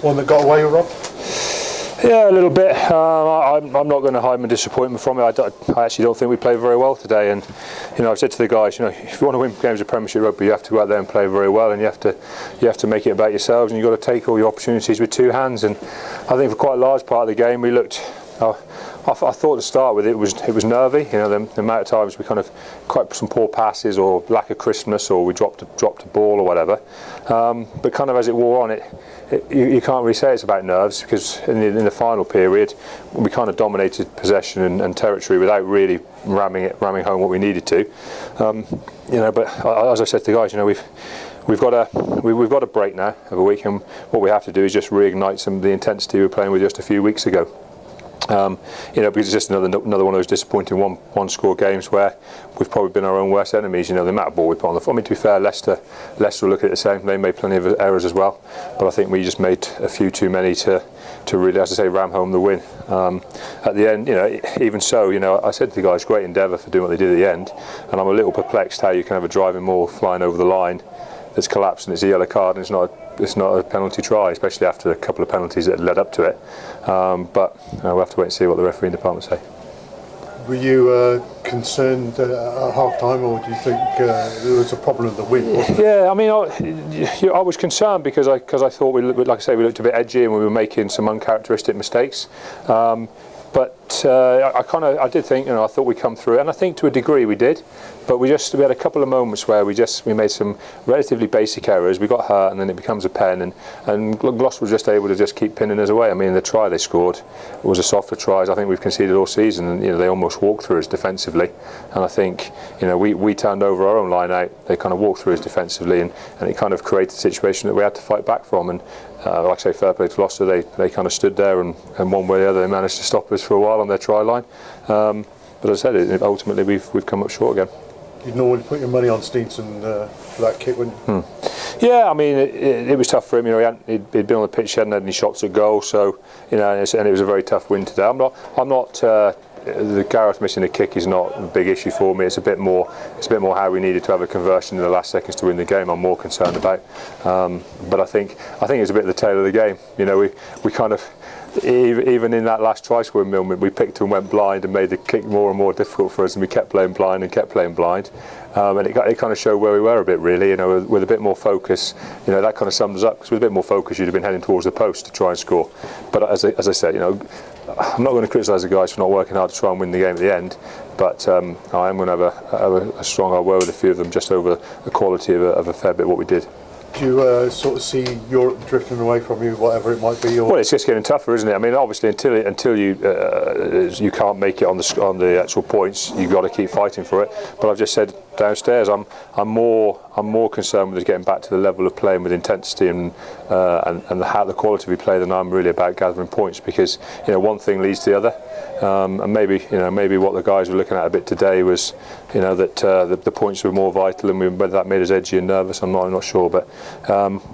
one that got away with, Rob? Yeah, a little bit. I'm not going to hide my disappointment from it. I actually don't think we played very well today. And I've said to the guys, if you want to win games of Premiership rugby, you have to go out there and play very well, and you have to make it about yourselves, and you've got to take all your opportunities with two hands. And I think for quite a large part of the game, we looked. I thought to start with it was nervy. The amount of times we kind of quite some poor passes or lack of crispness, or we dropped a ball or whatever. But kind of as it wore on, you can't really say it's about nerves, because in the final period we kind of dominated possession and territory without really ramming home what we needed to. But as I said to the guys, we've got a break now of a week, and what we have to do is just reignite some of the intensity we were playing with just a few weeks ago. Because it's just another one of those disappointing one-score games where we've probably been our own worst enemies. The amount of ball we put on the floor. I mean, to be fair, Leicester will look at it the same. They made plenty of errors as well, but I think we just made a few too many to really, as I say, ram home the win. At the end, even so, I said to the guys, great endeavour for doing what they did at the end, and I'm a little perplexed how you can have a driving maul flying over the line that's collapsed and it's a yellow card and it's not a penalty try, especially after a couple of penalties that led up to it. But we'll have to wait and see what the refereeing department say. Were you concerned at half time, or do you think there was a problem with the wind? Yeah, I mean, I was concerned because I thought like I say, we looked a bit edgy and we were making some uncharacteristic mistakes. But I did think, I thought we'd come through it, and I think to a degree we did. But we had a couple of moments where we made some relatively basic errors. We got hurt, and then it becomes a pen, and Glos was just able to just keep pinning us away. I mean, the try they scored was a softer try as I think we've conceded all season, and they almost walked through us defensively. And I think we turned over our own line out. They kind of walked through us defensively, and it kind of created a situation that we had to fight back from. And like I say, fair play to Gloucester, they kind of stood there, and one way or the other they managed to stop us for a while on their try line. But as I said, ultimately we've come up short again. You'd normally put your money on Stevenson for that kick, wouldn't you? Yeah, I mean, it was tough for him. He'd been on the pitch, he hadn't had any shots at goal, so and it was a very tough win today. I'm not. The Gareth missing a kick is not a big issue for me. It's a bit more how we needed to have a conversion in the last seconds to win the game. I'm more concerned about. But I think it's a bit of the tail of the game. We kind of. Even in that last try scoring moment, we picked and went blind and made the kick more and more difficult for us, and we kept playing blind. And it kind of showed where we were a bit, really. With a bit more focus, that kind of sums us up. Because with a bit more focus, you'd have been heading towards the post to try and score. But as I said, I'm not going to criticise the guys for not working hard to try and win the game at the end. But I am going to have a strong hard word with a few of them just over the quality of a fair bit of what we did. Do you sort of see Europe drifting away from you, whatever it might be? Or? Well, it's just getting tougher, isn't it? I mean, obviously, until you can't make it on the actual points, you've got to keep fighting for it. But I've just said downstairs, I'm more concerned with us getting back to the level of playing with intensity and the quality we play than I'm really about gathering points, because one thing leads to the other. And maybe what the guys were looking at a bit today was that the points were more vital, and whether that made us edgy and nervous, I'm not sure. But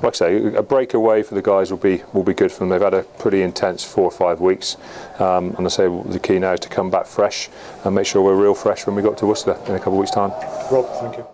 like I say, a breakaway for the guys will be good for them. They've had a pretty intense 4 or 5 weeks, and I say the key now is to come back fresh and make sure we're real fresh when we got to Worcester in a couple of weeks' time. Rob, thank you.